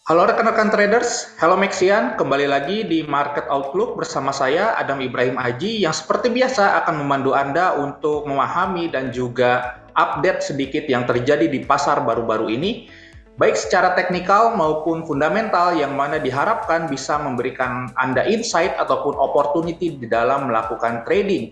Halo rekan-rekan traders, halo Maxian, kembali lagi di Market Outlook bersama saya Adam Ibrahim Aji yang seperti biasa akan memandu Anda untuk memahami dan juga update sedikit yang terjadi di pasar baru-baru ini, baik secara teknikal maupun fundamental yang mana diharapkan bisa memberikan Anda insight ataupun opportunity di dalam melakukan trading.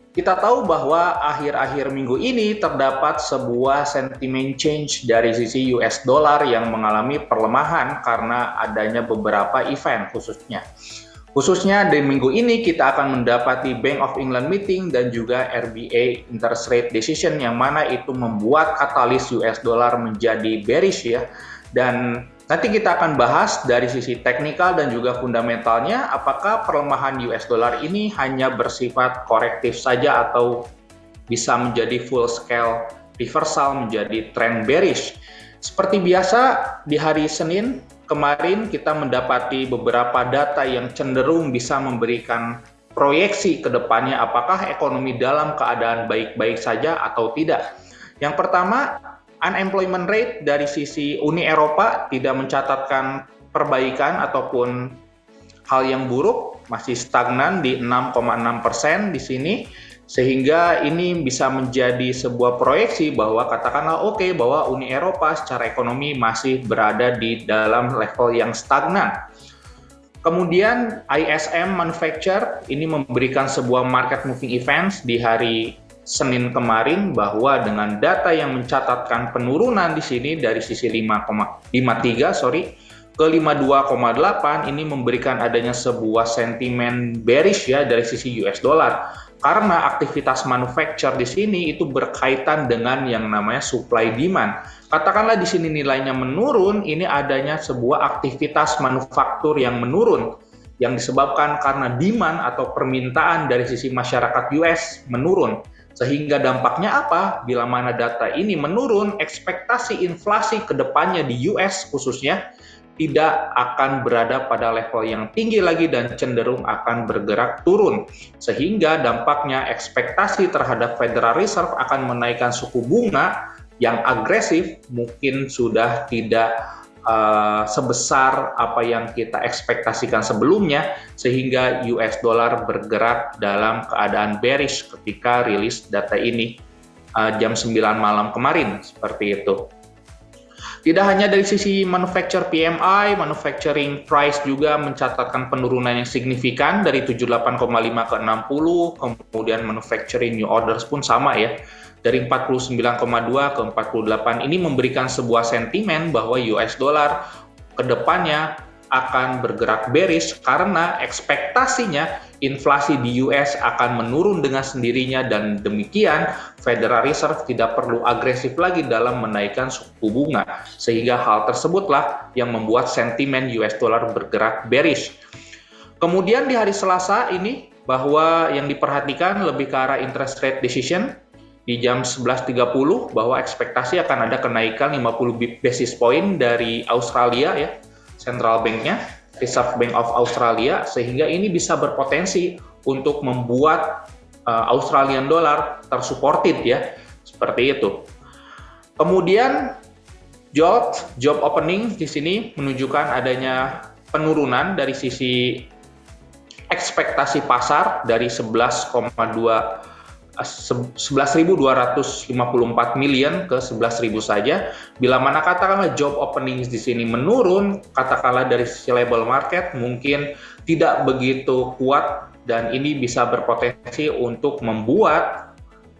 Kita tahu bahwa akhir-akhir minggu ini terdapat sebuah sentimen change dari sisi US dollar yang mengalami perlemahan karena adanya beberapa event khususnya. Khususnya di minggu ini kita akan mendapati Bank of England meeting dan juga RBA interest rate decision yang mana itu membuat katalis US dollar menjadi bearish ya. Dan nanti kita akan bahas dari sisi teknikal dan juga fundamentalnya apakah perlemahan US dollar ini hanya bersifat korektif saja atau bisa menjadi full scale reversal menjadi trend bearish. Seperti biasa di hari Senin kemarin kita mendapati beberapa data yang cenderung bisa memberikan proyeksi ke depannya apakah ekonomi dalam keadaan baik-baik saja atau tidak. Yang pertama, unemployment rate dari sisi Uni Eropa tidak mencatatkan perbaikan ataupun hal yang buruk, masih stagnan di 6,6% di sini, sehingga ini bisa menjadi sebuah proyeksi bahwa katakanlah bahwa Uni Eropa secara ekonomi masih berada di dalam level yang stagnan. Kemudian ISM Manufacture ini memberikan sebuah market moving events di hari Senin kemarin bahwa dengan data yang mencatatkan penurunan di sini dari sisi 5,53 ke 52,8 ini memberikan adanya sebuah sentimen bearish ya dari sisi US dollar karena aktivitas manufacture di sini itu berkaitan dengan yang namanya supply demand. Katakanlah di sini nilainya menurun, ini adanya sebuah aktivitas manufaktur yang menurun yang disebabkan karena demand atau permintaan dari sisi masyarakat US menurun. Sehingga dampaknya apa? Bila mana data ini menurun, ekspektasi inflasi ke depannya di US khususnya tidak akan berada pada level yang tinggi lagi dan cenderung akan bergerak turun. Sehingga dampaknya ekspektasi terhadap Federal Reserve akan menaikkan suku bunga yang agresif mungkin sudah tidak sebesar apa yang kita ekspektasikan sebelumnya, sehingga US dollar bergerak dalam keadaan bearish ketika rilis data ini jam 9 malam kemarin, seperti itu. Tidak hanya dari sisi manufacture PMI, manufacturing price juga mencatatkan penurunan yang signifikan dari 78,5 ke 60, kemudian manufacturing new orders pun sama ya, dari 49,2 ke 48. Ini memberikan sebuah sentimen bahwa US dollar ke depannya akan bergerak bearish karena ekspektasinya inflasi di US akan menurun dengan sendirinya dan demikian Federal Reserve tidak perlu agresif lagi dalam menaikkan suku bunga, sehingga hal tersebutlah yang membuat sentimen US dollar bergerak bearish. Kemudian di hari Selasa ini bahwa yang diperhatikan lebih ke arah interest rate decision di jam 11.30 bahwa ekspektasi akan ada kenaikan 50 basis point dari Australia ya, Central Bank-nya, Reserve Bank of Australia, sehingga ini bisa berpotensi untuk membuat Australian dollar tersupported ya, seperti itu. Kemudian job opening di sini menunjukkan adanya penurunan dari sisi ekspektasi pasar dari 11.254 million ke 11.000 saja. Bila mana katakanlah job openings di sini menurun, katakanlah dari sisi label market mungkin tidak begitu kuat dan ini bisa berpotensi untuk membuat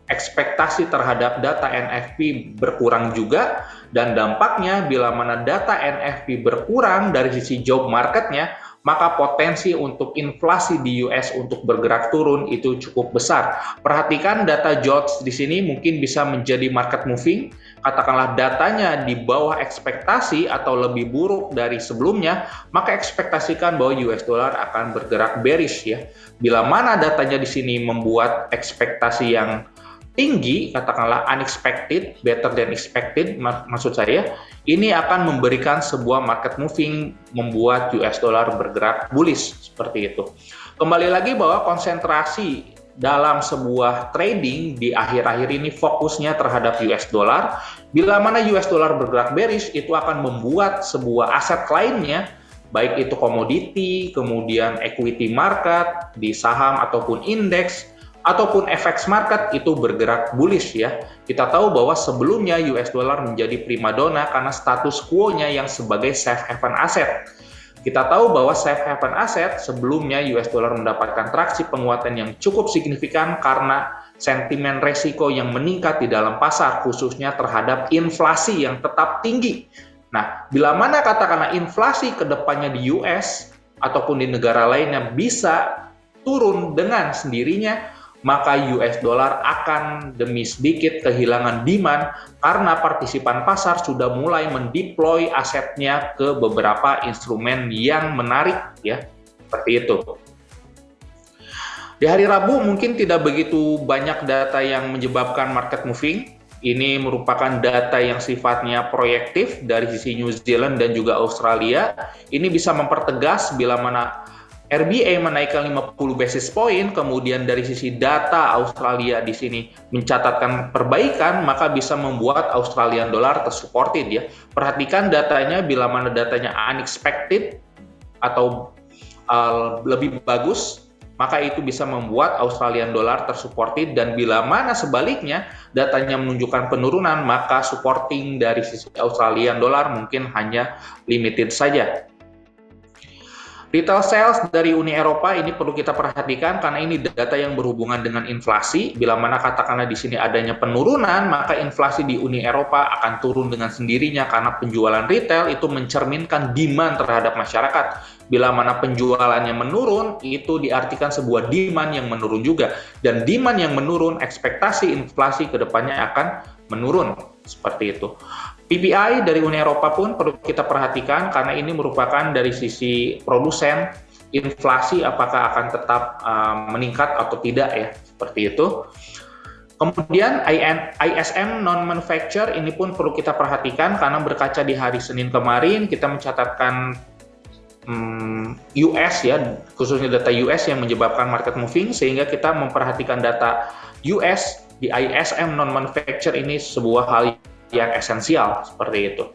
ekspektasi terhadap data NFP berkurang juga, dan dampaknya bila mana data NFP berkurang dari sisi job marketnya, maka potensi untuk inflasi di US untuk bergerak turun itu cukup besar. Perhatikan data jobs di sini mungkin bisa menjadi market moving. Katakanlah datanya di bawah ekspektasi atau lebih buruk dari sebelumnya, maka ekspektasikan bahwa US dollar akan bergerak bearish ya. Bila mana datanya di sini membuat ekspektasi yang tinggi, katakanlah unexpected, better than expected, maksud saya, ini akan memberikan sebuah market moving, membuat US dollar bergerak bullish, seperti itu. Kembali lagi bahwa konsentrasi dalam sebuah trading di akhir-akhir ini fokusnya terhadap US dollar. Bila mana US dollar bergerak bearish, itu akan membuat sebuah aset lainnya, baik itu komoditi, kemudian equity market, di saham ataupun indeks, ataupun FX market itu bergerak bullish ya. Kita tahu bahwa sebelumnya US dollar menjadi primadona karena status quo-nya yang sebagai safe haven asset. Kita tahu bahwa safe haven asset sebelumnya US dollar mendapatkan traksi penguatan yang cukup signifikan karena sentimen resiko yang meningkat di dalam pasar, khususnya terhadap inflasi yang tetap tinggi. Nah, bila mana katakanlah inflasi ke depannya di US ataupun di negara lainnya bisa turun dengan sendirinya, maka US dollar akan demi sedikit kehilangan demand karena partisipan pasar sudah mulai mendeploy asetnya ke beberapa instrumen yang menarik ya, seperti itu. Di hari Rabu mungkin tidak begitu banyak data yang menyebabkan market moving. Ini merupakan data yang sifatnya proyektif dari sisi New Zealand dan juga Australia. Ini bisa mempertegas bila mana RBA menaikkan 50 basis point, kemudian dari sisi data Australia di sini mencatatkan perbaikan, maka bisa membuat Australian dollar tersupported ya. Perhatikan datanya, bila mana datanya unexpected atau lebih bagus, maka itu bisa membuat Australian dollar tersupported, dan bila mana sebaliknya datanya menunjukkan penurunan, maka supporting dari sisi Australian dollar mungkin hanya limited saja. Retail sales dari Uni Eropa ini perlu kita perhatikan karena ini data yang berhubungan dengan inflasi. Bila mana katakanlah di sini adanya penurunan, maka inflasi di Uni Eropa akan turun dengan sendirinya karena penjualan retail itu mencerminkan demand terhadap masyarakat. Bila mana penjualannya menurun, itu diartikan sebuah demand yang menurun juga. Dan demand yang menurun, ekspektasi inflasi ke depannya akan menurun. Seperti itu. PPI dari Uni Eropa pun perlu kita perhatikan karena ini merupakan dari sisi produsen, inflasi apakah akan tetap meningkat atau tidak ya, seperti itu. Kemudian ISM non-manufacture ini pun perlu kita perhatikan karena berkaca di hari Senin kemarin kita mencatatkan US ya, khususnya data US yang menyebabkan market moving, sehingga kita memperhatikan data US di ISM non-manufacture ini sebuah hal yang esensial, seperti itu.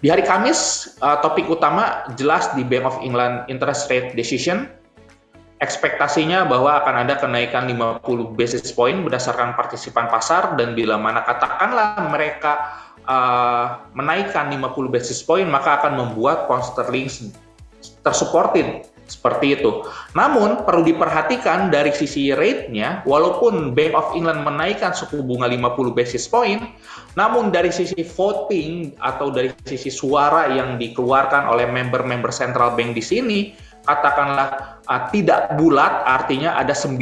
Di hari Kamis, topik utama jelas di Bank of England interest rate decision. Ekspektasinya bahwa akan ada kenaikan 50 basis point berdasarkan partisipan pasar, dan bila mana katakanlah mereka menaikkan 50 basis point, maka akan membuat pound sterling tersupported. Seperti itu. Namun, perlu diperhatikan dari sisi rate-nya, walaupun Bank of England menaikkan suku bunga 50 basis point, namun dari sisi voting atau dari sisi suara yang dikeluarkan oleh member-member central bank di sini, katakanlah tidak bulat, artinya ada 9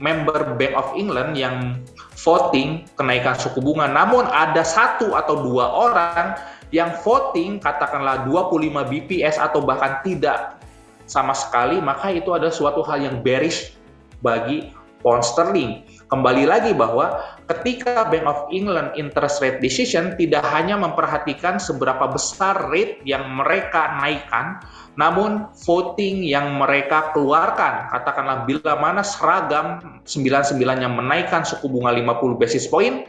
member Bank of England yang voting kenaikan suku bunga, namun ada 1 atau 2 orang yang voting katakanlah 25 BPS atau bahkan tidak sama sekali, maka itu adalah suatu hal yang bearish bagi pound sterling. Kembali lagi bahwa ketika Bank of England interest rate decision tidak hanya memperhatikan seberapa besar rate yang mereka naikkan, namun voting yang mereka keluarkan. Katakanlah bila mana seragam 99 yang menaikkan suku bunga 50 basis point,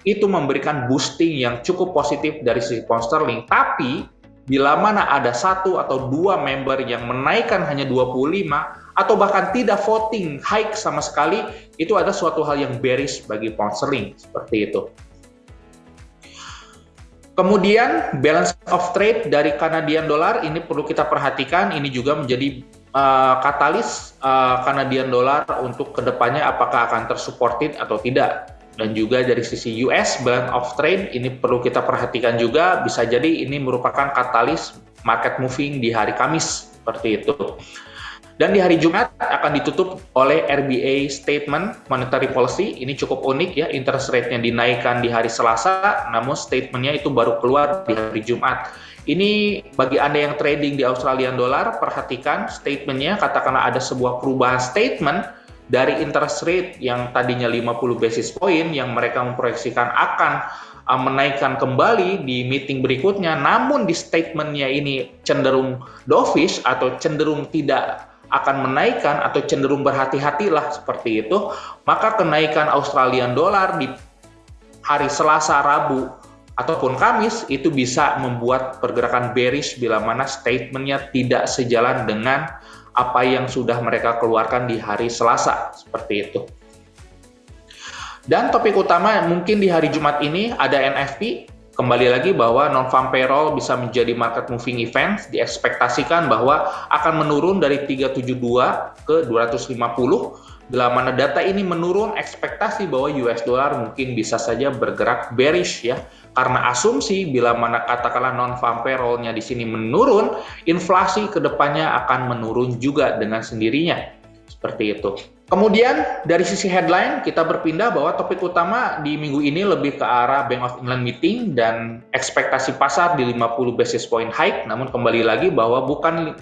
itu memberikan boosting yang cukup positif dari sisi pound sterling. Tapi bila mana ada 1 atau 2 member yang menaikkan hanya 25 atau bahkan tidak voting hike sama sekali, itu ada suatu hal yang bearish bagi pound sterling, seperti itu. Kemudian balance of trade dari Canadian dollar ini perlu kita perhatikan, ini juga menjadi katalis Canadian dollar untuk kedepannya apakah akan tersupported atau tidak. Dan juga dari sisi US balance of trade ini perlu kita perhatikan juga, bisa jadi ini merupakan katalis market moving di hari Kamis, seperti itu. Dan di hari Jumat akan ditutup oleh RBA statement monetary policy. Ini cukup unik ya, interest rate-nya dinaikkan di hari Selasa, namun statement-nya itu baru keluar di hari Jumat. Ini bagi Anda yang trading di Australian dollar, perhatikan statement-nya, katakanlah ada sebuah perubahan statement dari interest rate yang tadinya 50 basis point yang mereka memproyeksikan akan menaikkan kembali di meeting berikutnya, namun di statementnya ini cenderung dovish atau cenderung tidak akan menaikkan atau cenderung berhati-hatilah seperti itu, maka kenaikan Australian dollar di hari Selasa, Rabu, ataupun Kamis itu bisa membuat pergerakan bearish bila mana statementnya tidak sejalan dengan apa yang sudah mereka keluarkan di hari Selasa, seperti itu. Dan topik utama mungkin di hari Jumat ini ada NFP. Kembali lagi bahwa non-farm payroll bisa menjadi market moving event. Diekspektasikan bahwa akan menurun dari 372 ke 250. Bila mana data ini menurun, ekspektasi bahwa US dollar mungkin bisa saja bergerak bearish ya. Karena asumsi bila mana katakanlah non-farm payroll-nya di sini menurun, inflasi ke depannya akan menurun juga dengan sendirinya. Seperti itu. Kemudian dari sisi headline kita berpindah bahwa topik utama di minggu ini lebih ke arah Bank of England meeting dan ekspektasi pasar di 50 basis point hike, namun kembali lagi bahwa bukan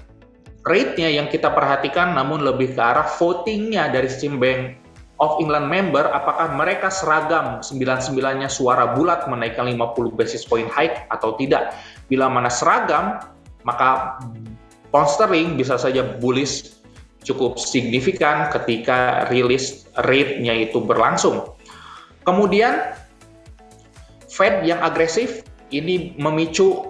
rate-nya yang kita perhatikan, namun lebih ke arah voting-nya dari sisi Bank of England member, apakah mereka seragam 99-nya suara bulat menaikkan 50 basis point hike atau tidak. Bila mana seragam, maka pound sterling bisa saja bullish cukup signifikan ketika rilis rate-nya itu berlangsung. Kemudian Fed yang agresif ini memicu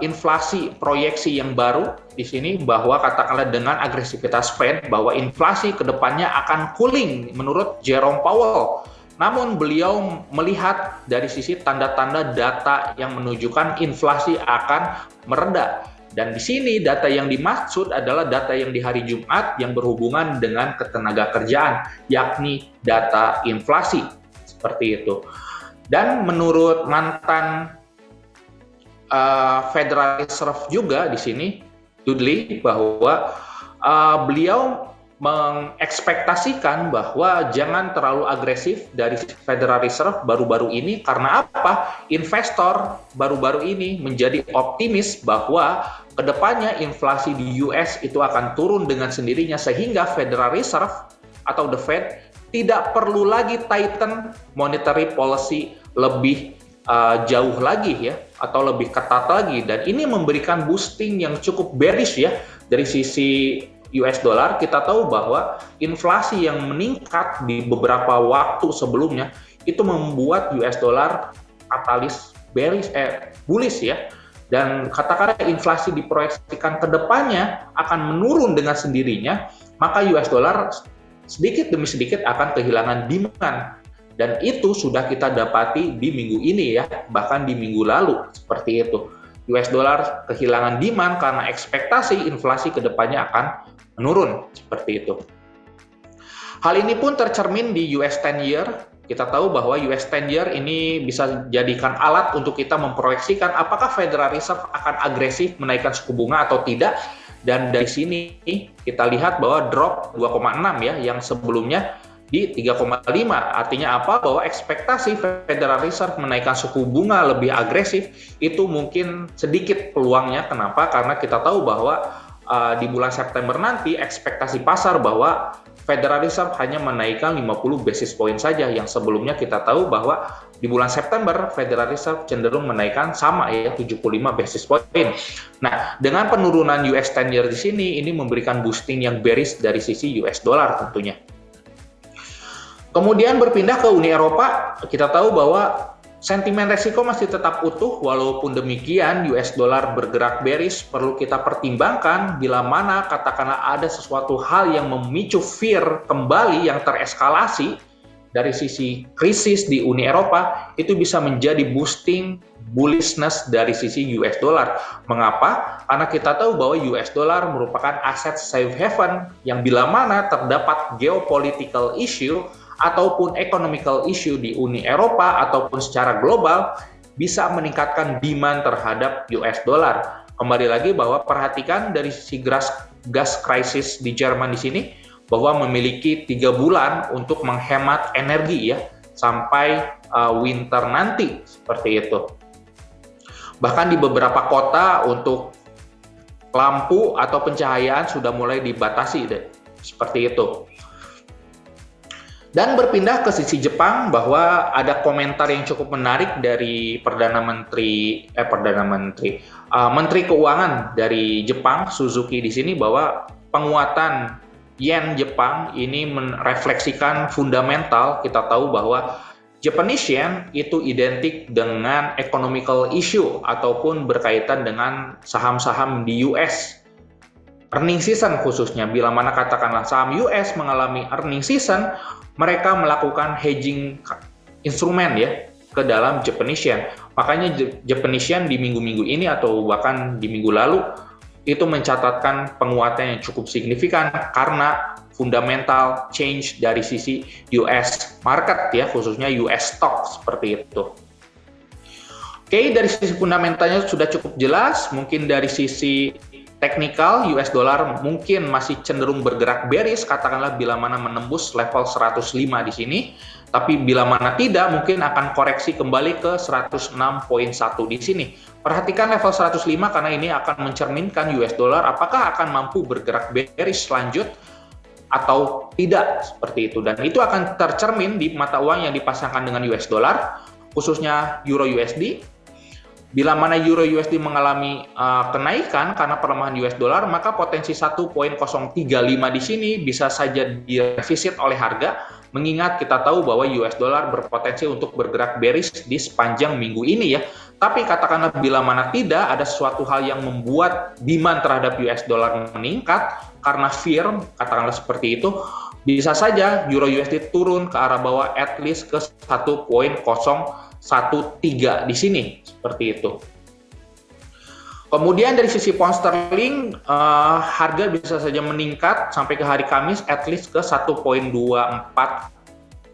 inflasi proyeksi yang baru di sini, bahwa katakanlah dengan agresivitas Fed bahwa inflasi ke depannya akan cooling menurut Jerome Powell. Namun beliau melihat dari sisi tanda-tanda data yang menunjukkan inflasi akan mereda. Dan di sini data yang dimaksud adalah data yang di hari Jumat yang berhubungan dengan ketenagakerjaan, yakni data inflasi, seperti itu. Dan menurut mantan Federal Reserve juga di sini, Dudley, bahwa beliau mengekspektasikan bahwa jangan terlalu agresif dari Federal Reserve baru-baru ini. Karena apa? Investor baru-baru ini menjadi optimis bahwa kedepannya inflasi di US itu akan turun dengan sendirinya, sehingga Federal Reserve atau the Fed tidak perlu lagi tighten monetary policy lebih jauh lagi ya, atau lebih ketat lagi. Dan ini memberikan boosting yang cukup bearish ya dari sisi US dollar. Kita tahu bahwa inflasi yang meningkat di beberapa waktu sebelumnya itu membuat US dollar katalis bearish, bullish ya. Dan katakanlah inflasi diproyeksikan ke depannya akan menurun dengan sendirinya, maka US dollar sedikit demi sedikit akan kehilangan demand. Dan itu sudah kita dapati di minggu ini ya, bahkan di minggu lalu seperti itu. US dollar kehilangan demand karena ekspektasi inflasi ke depannya akan menurun, seperti itu. Hal ini pun tercermin di US 10-year. Kita tahu bahwa US 10-year ini bisa dijadikan alat untuk kita memproyeksikan apakah Federal Reserve akan agresif menaikkan suku bunga atau tidak. Dan dari sini kita lihat bahwa drop 2,6 ya, yang sebelumnya di 3,5. Artinya apa? Bahwa ekspektasi Federal Reserve menaikkan suku bunga lebih agresif itu mungkin sedikit peluangnya. Kenapa? Karena kita tahu bahwa di bulan September nanti ekspektasi pasar bahwa Federal Reserve hanya menaikkan 50 basis point saja, yang sebelumnya kita tahu bahwa di bulan September Federal Reserve cenderung menaikkan sama ya 75 basis point. Nah, dengan penurunan US 10-year di sini ini memberikan boosting yang bearish dari sisi US dollar tentunya. Kemudian berpindah ke Uni Eropa, kita tahu bahwa sentimen resiko masih tetap utuh. Walaupun demikian, US dollar bergerak bearish perlu kita pertimbangkan bila mana katakanlah ada sesuatu hal yang memicu fear kembali yang tereskalasi dari sisi krisis di Uni Eropa, itu bisa menjadi boosting bullishness dari sisi US dollar. Mengapa? Karena kita tahu bahwa US dollar merupakan aset safe haven yang bila mana terdapat geopolitical issue ataupun economical issue di Uni Eropa ataupun secara global bisa meningkatkan demand terhadap US dollar. Kembali lagi bahwa perhatikan dari sisi gas krisis di Jerman di sini bahwa memiliki 3 bulan untuk menghemat energi ya sampai winter nanti, seperti itu. Bahkan di beberapa kota untuk lampu atau pencahayaan sudah mulai dibatasi deh, seperti itu. Dan berpindah ke sisi Jepang bahwa ada komentar yang cukup menarik dari Menteri Keuangan dari Jepang, Suzuki di sini, bahwa penguatan yen Jepang ini merefleksikan fundamental. Kita tahu bahwa Japanese yen itu identik dengan economical issue ataupun berkaitan dengan saham-saham di US. Earning season khususnya, bila mana katakanlah saham US mengalami earning season, mereka melakukan hedging instrumen ya ke dalam Japanese yen. Makanya Japanese yen di minggu-minggu ini atau bahkan di minggu lalu itu mencatatkan penguatan yang cukup signifikan karena fundamental change dari sisi US market ya, khususnya US stock seperti itu. Oke, dari sisi fundamentalnya sudah cukup jelas. Mungkin dari sisi teknikal US dollar mungkin masih cenderung bergerak bearish, katakanlah bila mana menembus level 105 di sini. Tapi bila mana tidak, mungkin akan koreksi kembali ke 106.1 di sini. Perhatikan level 105 karena ini akan mencerminkan US dollar apakah akan mampu bergerak bearish lanjut atau tidak seperti itu. Dan itu akan tercermin di mata uang yang dipasangkan dengan US dollar, khususnya Euro USD. Bila mana Euro USD mengalami kenaikan karena pelemahan US dollar, maka potensi 1.035 di sini bisa saja direvisit oleh harga, mengingat kita tahu bahwa US dollar berpotensi untuk bergerak bearish di sepanjang minggu ini ya. Tapi katakanlah bila mana tidak ada sesuatu hal yang membuat demand terhadap US dollar meningkat karena fear, katakanlah seperti itu, bisa saja Euro USD turun ke arah bawah at least ke 1.013 di sini, seperti itu. Kemudian dari sisi pound sterling, harga bisa saja meningkat sampai ke hari Kamis at least ke 1.24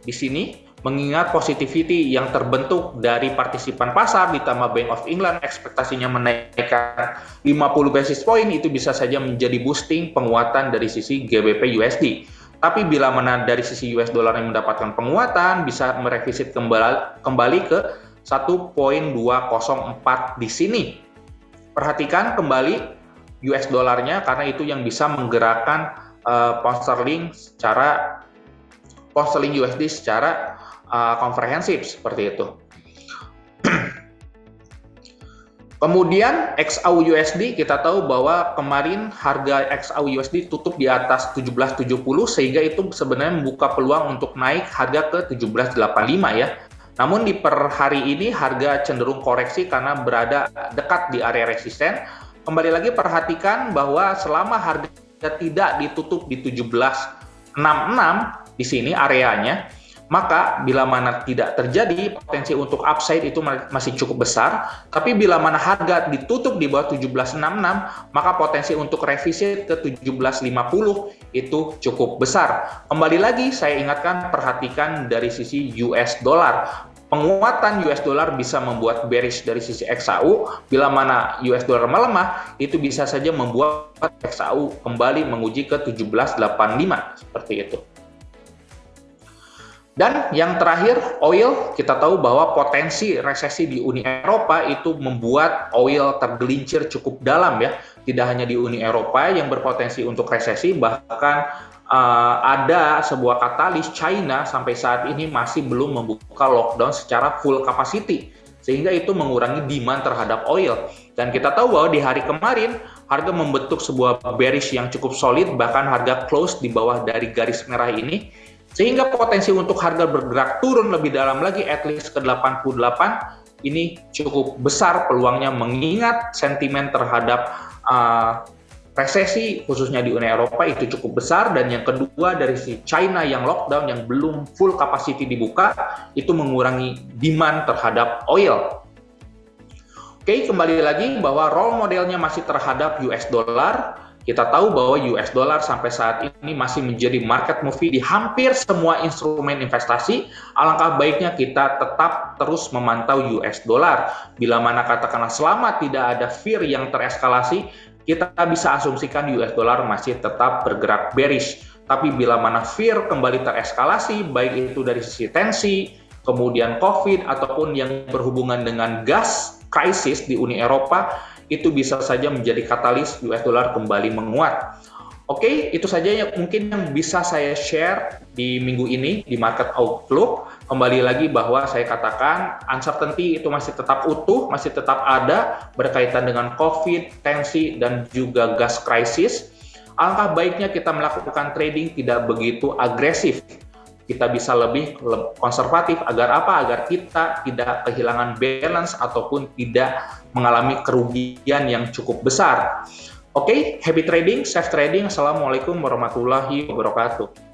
di sini, mengingat positivity yang terbentuk dari partisipan pasar ditambah Bank of England ekspektasinya menaikkan 50 basis point, itu bisa saja menjadi boosting penguatan dari sisi GBP USD. Tapi bila mana dari sisi US dollar yang mendapatkan penguatan, bisa merevisit kembali ke 1.204 di sini. Perhatikan kembali US dollarnya karena itu yang bisa menggerakkan pound sterling USD secara komprehensif seperti itu. Kemudian XAU USD, kita tahu bahwa kemarin harga XAU USD tutup di atas 17.70 sehingga itu sebenarnya membuka peluang untuk naik harga ke 17.85 ya. Namun di per hari ini harga cenderung koreksi karena berada dekat di area resisten. Kembali lagi perhatikan bahwa selama harga tidak ditutup di 17.66 di sini areanya, maka bila mana tidak terjadi, potensi untuk upside itu masih cukup besar. Tapi bila mana harga ditutup di bawah 17.66, maka potensi untuk revisit ke 17.50 itu cukup besar. Kembali lagi saya ingatkan, perhatikan dari sisi US dollar. Penguatan US dollar bisa membuat bearish dari sisi XAU. Bila mana US dollar melemah, itu bisa saja membuat XAU kembali menguji ke 17.85 seperti itu. Dan yang terakhir, oil. Kita tahu bahwa potensi resesi di Uni Eropa itu membuat oil tergelincir cukup dalam ya. Tidak hanya di Uni Eropa yang berpotensi untuk resesi, bahkan ada sebuah katalis China sampai saat ini masih belum membuka lockdown secara full capacity. Sehingga itu mengurangi demand terhadap oil. Dan kita tahu bahwa di hari kemarin, harga membentuk sebuah bearish yang cukup solid, bahkan harga close di bawah dari garis merah ini. Sehingga potensi untuk harga bergerak turun lebih dalam lagi, at least ke 88, ini cukup besar peluangnya mengingat sentimen terhadap resesi khususnya di Uni Eropa itu cukup besar. Dan yang kedua dari si China yang lockdown, yang belum full capacity dibuka, itu mengurangi demand terhadap oil. Oke, kembali lagi bahwa role modelnya masih terhadap US dollar. Kita tahu bahwa US dollar sampai saat ini masih menjadi market movie di hampir semua instrumen investasi. Alangkah baiknya kita tetap terus memantau US dollar. Bila mana katakanlah selama tidak ada fear yang tereskalasi, kita bisa asumsikan US dollar masih tetap bergerak bearish. Tapi bila mana fear kembali tereskalasi, baik itu dari sisi tensi, kemudian COVID, ataupun yang berhubungan dengan gas krisis di Uni Eropa, itu bisa saja menjadi katalis US dollar kembali menguat. Oke, itu saja yang mungkin yang bisa saya share di minggu ini di Market Outlook. Kembali lagi bahwa saya katakan uncertainty itu masih tetap utuh, masih tetap ada berkaitan dengan COVID, tensi, dan juga gas krisis. Alangkah baiknya kita melakukan trading tidak begitu agresif. Kita bisa lebih konservatif agar apa? Agar kita tidak kehilangan balance ataupun tidak mengalami kerugian yang cukup besar. Oke, happy trading, safe trading. Assalamualaikum warahmatullahi wabarakatuh.